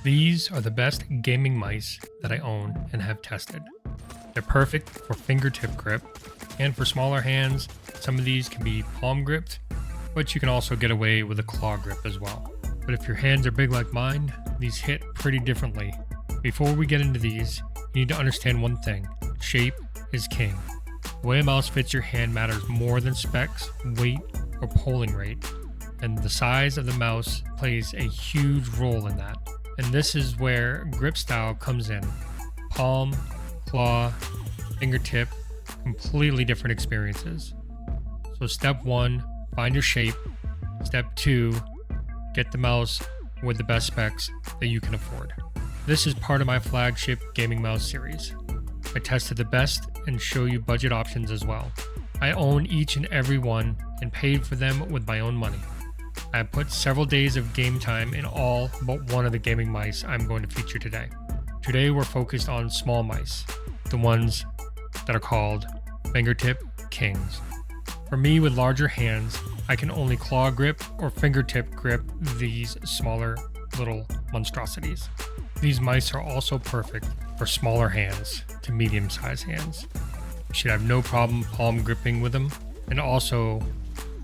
These are the best gaming mice that I own and have tested. They're perfect for fingertip grip, and for smaller hands, some of these can be palm gripped, but you can also get away with a claw grip as well. But if your hands are big like mine, these hit pretty differently. Before we get into these, you need to understand one thing: shape is king. The way a mouse fits your hand matters more than specs, weight, or polling rate, and the size of the mouse plays a huge role in that. And this is where grip style comes in. Palm, claw, fingertip, completely different experiences. So step 1, find your shape. Step 2, get the mouse with the best specs that you can afford. This is part of my flagship gaming mouse series. I tested the best and show you budget options as well. I own each and every one and paid for them with my own money. I have put several days of game time in all but one of the gaming mice I'm going to feature today. Today we're focused on small mice, the ones that are called fingertip kings. For me with larger hands, I can only claw grip or fingertip grip these smaller little monstrosities. These mice are also perfect for smaller hands to medium-sized hands. You should have no problem palm gripping with them, and also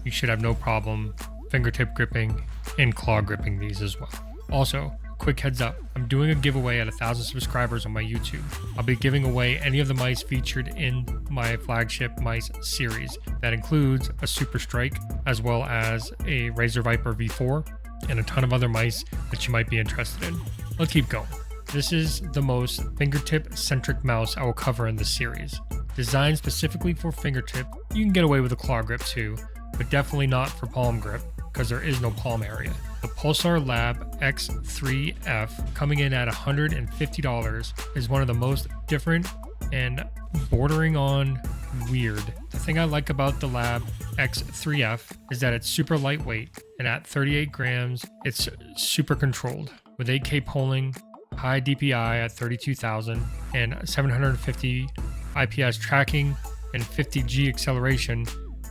you should have no problem fingertip gripping and claw gripping these as well. Also, quick heads up, I'm doing a giveaway at 1,000 subscribers on my YouTube. I'll be giving away any of the mice featured in my flagship mice series. That includes a Super Strike, as well as a Razer Viper V4, and a ton of other mice that you might be interested in. Let's keep going. This is the most fingertip-centric mouse I will cover in this series. Designed specifically for fingertip, you can get away with a claw grip too, but definitely not for palm grip, because there is no palm area. The Pulsar LAB X2F, coming in at $150, is one of the most different and bordering on weird. The thing I like about the LAB X2F is that it's super lightweight, and at 38 grams, it's super controlled. With 8K polling, high DPI at 32,000, and 750 IPS tracking, and 50G acceleration,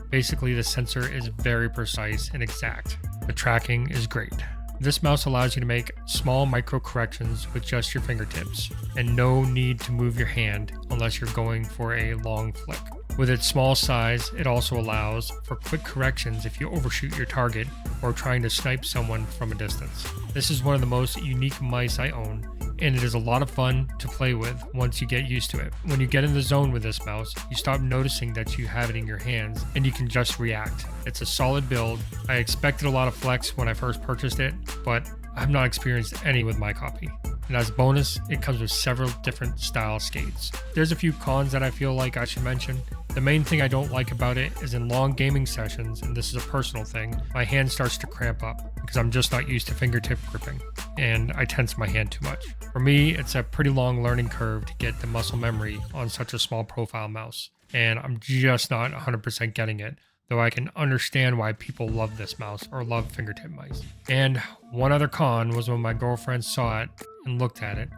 basically the sensor is very precise and exact. The tracking is great. This mouse allows you to make small micro corrections with just your fingertips, and no need to move your hand unless you're going for a long flick. With its small size, it also allows for quick corrections if you overshoot your target or trying to snipe someone from a distance. This is one of the most unique mice I own, and it is a lot of fun to play with once you get used to it. When you get in the zone with this mouse, you stop noticing that you have it in your hands and you can just react. It's a solid build. I expected a lot of flex when I first purchased it, but I've not experienced any with my copy. And as a bonus, it comes with several different style skates. There's a few cons that I feel like I should mention. The main thing I don't like about it is in long gaming sessions, and this is a personal thing, my hand starts to cramp up because I'm just not used to fingertip gripping, and I tense my hand too much. For me, it's a pretty long learning curve to get the muscle memory on such a small profile mouse, and I'm just not 100% getting it, though I can understand why people love this mouse or love fingertip mice. And one other con was when my girlfriend saw it and looked at it,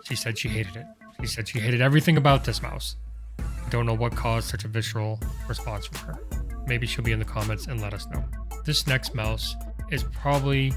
she said she hated it. She said she hated everything about this mouse. I don't know what caused such a visceral response from her. Maybe she'll be in the comments and let us know. This next mouse is probably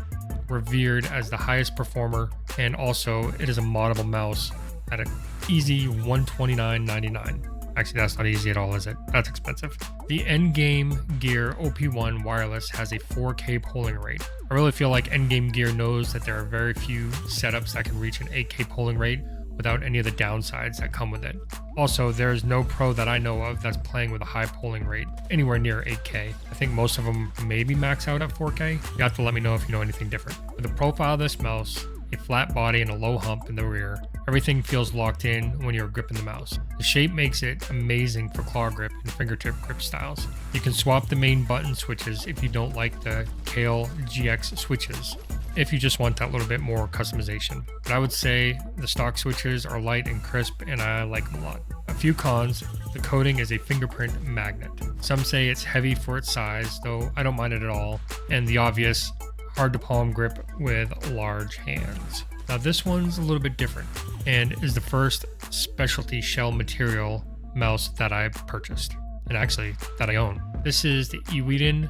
revered as the highest performer, and also it is a moddable mouse at an easy $129.99. Actually, that's not easy at all, is it? That's expensive. The Endgame Gear OP1 wireless has a 4K polling rate. I really feel like Endgame Gear knows that there are very few setups that can reach an 8K polling rate without any of the downsides that come with it. Also, there is no pro that I know of that's playing with a high polling rate anywhere near 8K. I think most of them maybe max out at 4K. You have to let me know if you know anything different. With the profile of this mouse, a flat body and a low hump in the rear, everything feels locked in when you're gripping the mouse. The shape makes it amazing for claw grip and fingertip grip styles. You can swap the main button switches if you don't like the Kale GX switches, if you just want that little bit more customization. But I would say the stock switches are light and crisp, and I like them a lot. A few cons: the coating is a fingerprint magnet. Some say it's heavy for its size, though I don't mind it at all. And the obvious, hard to palm grip with large hands. Now this one's a little bit different, and is the first specialty shell material mouse that I purchased, and actually that I own. This is the Eweadn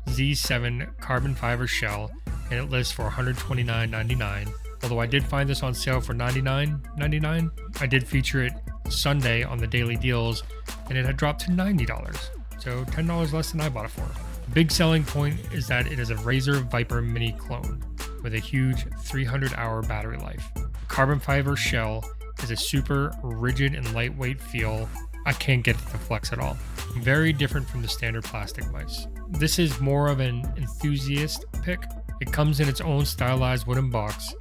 Z7 carbon fiber shell, and it lists for $129.99, Although I did find this on sale for $99.99, I did feature it Sunday on the daily deals, and it had dropped to $90, so $10 less than I bought it for. The big selling point is that it is a Razer Viper Mini clone with a huge 300-hour battery life. The carbon fiber shell is a super rigid and lightweight feel. I can't get it to flex at all. Very different from the standard plastic mice. This is more of an enthusiast pick. It comes in its own stylized wooden box,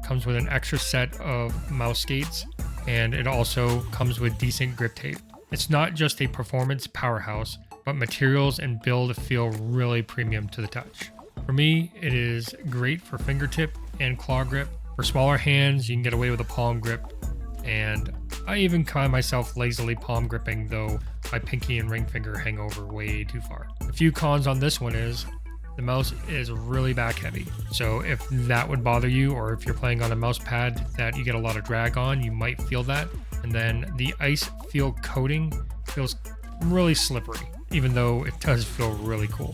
comes with an extra set of mouse skates, and it also comes with decent grip tape. It's not just a performance powerhouse, but materials and build feel really premium to the touch. For me, it is great for fingertip and claw grip. For smaller hands, you can get away with a palm grip, and I even find myself lazily palm gripping, though my pinky and ring finger hang over way too far. A few cons on this one is the mouse is really back heavy. So if that would bother you, or if you're playing on a mouse pad that you get a lot of drag on, you might feel that. And then the ice feel coating feels really slippery, even though it does feel really cool.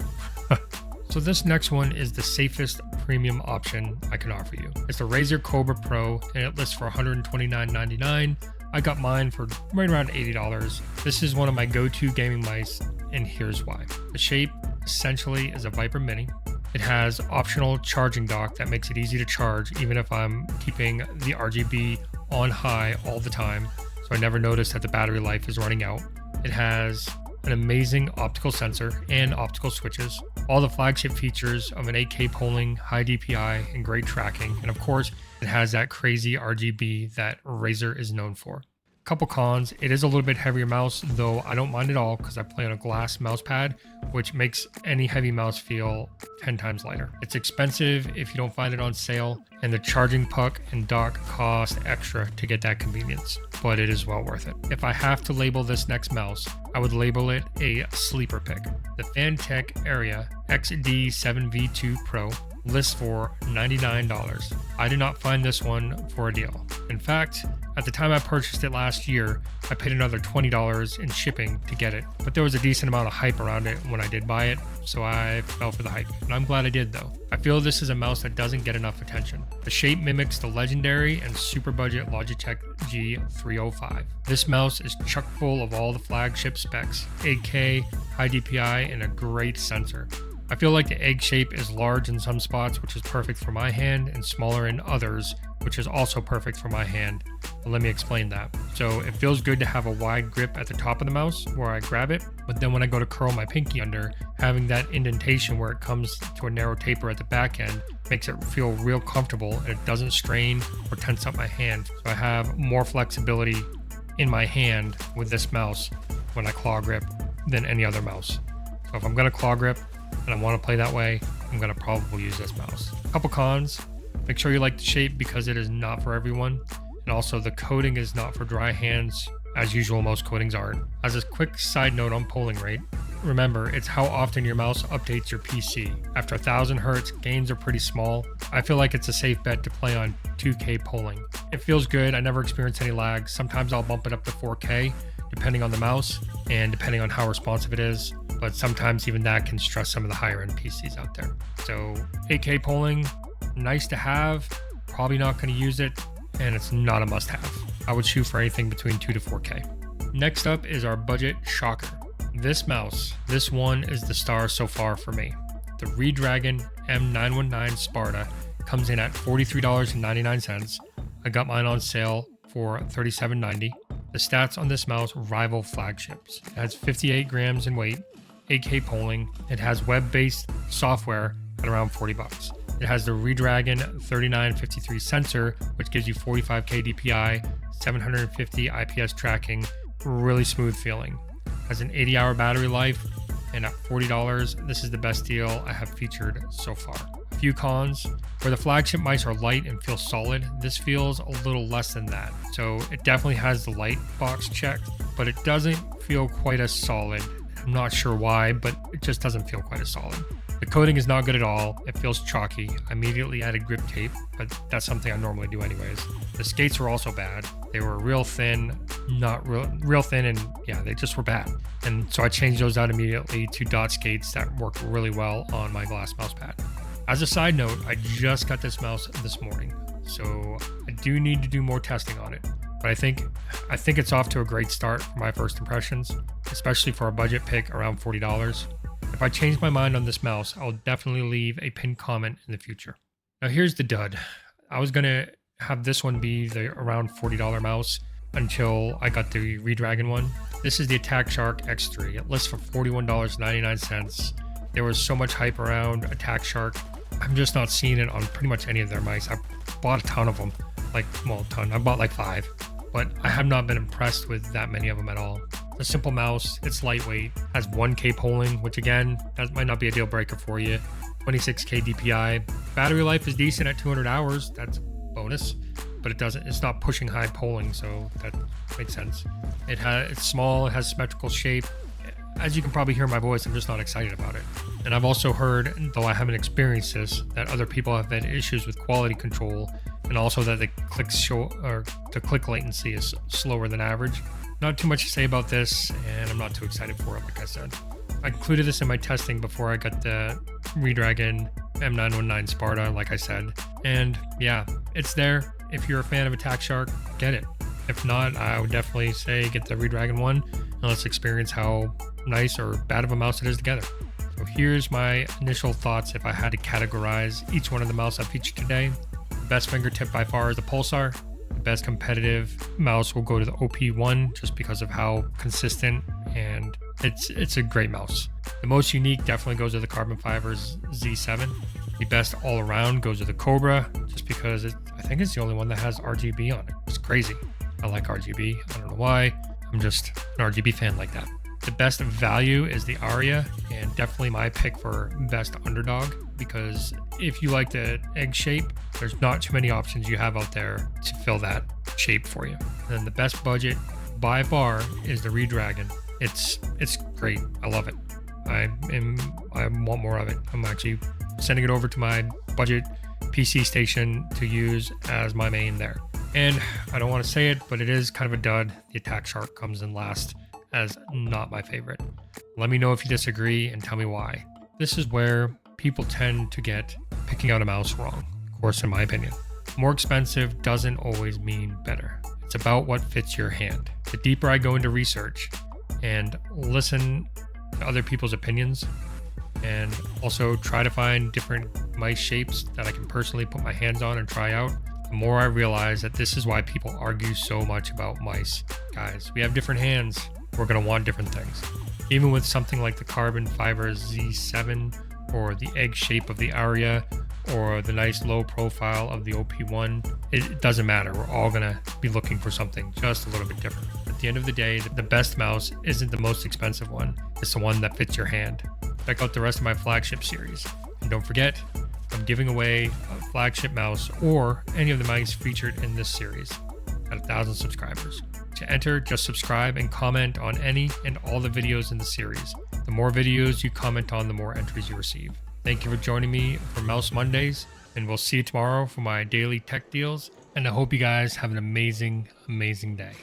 So this next one is the safest premium option I can offer you. It's the Razer Cobra Pro, and it lists for $129.99. I got mine for right around $80. This is one of my go-to gaming mice, and here's why. The shape essentially is a Viper Mini. It has optional charging dock that makes it easy to charge, even if I'm keeping the RGB on high all the time, so I never notice that the battery life is running out. It has an amazing optical sensor and optical switches, all the flagship features of an 8K polling, high DPI, and great tracking, and of course, it has that crazy RGB that Razer is known for. Couple cons, it is a little bit heavier mouse, though I don't mind at all because I play on a glass mouse pad, which makes any heavy mouse feel 10 times lighter. It's expensive if you don't find it on sale, and the charging puck and dock cost extra to get that convenience, but it is well worth it. If I have to label this next mouse, I would label it a sleeper pick. The Fantech Aria XD7 V2 Pro lists for $99. I did not find this one for a deal. In fact, at the time I purchased it last year, I paid another $20 in shipping to get it, but there was a decent amount of hype around it when I did buy it, so I fell for the hype, and I'm glad I did though. I feel this is a mouse that doesn't get enough attention. The shape mimics the legendary and super budget Logitech G305. This mouse is chock full of all the flagship specs, 8K, high DPI, and a great sensor. I feel like the egg shape is large in some spots, which is perfect for my hand, and smaller in others, which is also perfect for my hand. But let me explain that. So it feels good to have a wide grip at the top of the mouse where I grab it, but then when I go to curl my pinky under, having that indentation where it comes to a narrow taper at the back end makes it feel real comfortable, and it doesn't strain or tense up my hand. So I have more flexibility in my hand with this mouse when I claw grip than any other mouse. So if I'm gonna claw grip and I want to play that way, I'm going to probably use this mouse. Couple cons, make sure you like the shape because it is not for everyone, and also the coating is not for dry hands. As usual, most coatings aren't. As a quick side note on polling rate, remember it's how often your mouse updates your PC. After 1000 Hz, gains are pretty small. I feel like it's a safe bet to play on 2K polling. It feels good, I never experience any lag. Sometimes I'll bump it up to 4K depending on the mouse and depending on how responsive it is, but sometimes even that can stress some of the higher end PCs out there. So 8K polling, nice to have, probably not going to use it, and it's not a must have. I would shoot for anything between 2 to 4K. Next up is our budget shocker. This mouse, this one is the star so far for me. The Redragon M919 Sparta comes in at $43.99. I got mine on sale for $37.90. The stats on this mouse rival flagships. It has 58 grams in weight, 8K polling. It has web-based software at around $40. It has the Redragon 3953 sensor, which gives you 45K DPI, 750 IPS tracking, really smooth feeling. Has an 80-hour battery life, and at $40, this is the best deal I have featured so far. A few cons, where the flagship mice are light and feel solid, this feels a little less than that. So it definitely has the light box checked, but it doesn't feel quite as solid. I'm not sure why, but it just doesn't feel quite as solid. The coating is not good at all. It feels chalky. I immediately added grip tape, but that's something I normally do anyways. The skates were also bad. They were real thin, not real thin, and yeah, they just were bad. And so I changed those out immediately to dot skates that work really well on my glass mouse pad. As a side note, I just got this mouse this morning. so I do need to do more testing on it. But I think it's off to a great start for my first impressions, especially for a budget pick around $40. If I change my mind on this mouse, I'll definitely leave a pinned comment in the future. Now here's the dud. I was gonna have this one be the around $40 mouse until I got the Redragon one. This is the Attack Shark X3. It lists for $41.99. There was so much hype around Attack Shark. I'm just not seeing it on pretty much any of their mice. I bought a ton of them, I bought like 5, but I have not been impressed with that many of them at all. It's a simple mouse, it's lightweight, has 1K polling, which again, that might not be a deal breaker for you. 26K DPI. Battery life is decent at 200 hours. That's bonus, but it's not pushing high polling, so that makes sense. It's small, it has symmetrical shape. As you can probably hear in my voice, I'm just not excited about it. And I've also heard, though I haven't experienced this, that other people have had issues with quality control, and also that the click latency is slower than average. Not too much to say about this, and I'm not too excited for it, like I said. I included this in my testing before I got the Redragon M919 Sparta, like I said. And yeah, it's there. If you're a fan of Attack Shark, get it. If not, I would definitely say get the Redragon one, and let's experience how nice or bad of a mouse it is together. So here's my initial thoughts if I had to categorize each one of the mouse I featured today. The best fingertip by far is the Pulsar. The best competitive mouse will go to the OP1 just because of how consistent, and it's a great mouse. The most unique definitely goes to the Carbon Fibers Z7. The best all around goes to the Cobra just because I think it's the only one that has RGB on it. It's crazy. I like RGB. I don't know why. I'm just an RGB fan like that. The best value is the Aria, and definitely my pick for best underdog, because if you like the egg shape, there's not too many options you have out there to fill that shape for you. And then the best budget by far is the Redragon. It's great. I love it. I want more of it. I'm actually sending it over to my budget PC station to use as my main there. And I don't want to say it, but it is kind of a dud. The Attack Shark comes in last as not my favorite. Let me know if you disagree and tell me why. This is where people tend to get picking out a mouse wrong, of course, in my opinion. More expensive doesn't always mean better. It's about what fits your hand. The deeper I go into research and listen to other people's opinions, and also try to find different mice shapes that I can personally put my hands on and try out, the more I realize that this is why people argue so much about mice. Guys, we have different hands. We're going to want different things. Even with something like the Carbon Fibers Z7, or the egg shape of the Aria, or the nice low profile of the OP1, it doesn't matter. We're all going to be looking for something just a little bit different. At the end of the day, the best mouse isn't the most expensive one. It's the one that fits your hand. Check out the rest of my flagship series. And don't forget, I'm giving away a flagship mouse or any of the mice featured in this series at 1,000 subscribers. To enter, just subscribe and comment on any and all the videos in the series. The more videos you comment on, the more entries you receive. Thank you for joining me for Mouse Mondays, and we'll see you tomorrow for my daily tech deals. And I hope you guys have an amazing, amazing day.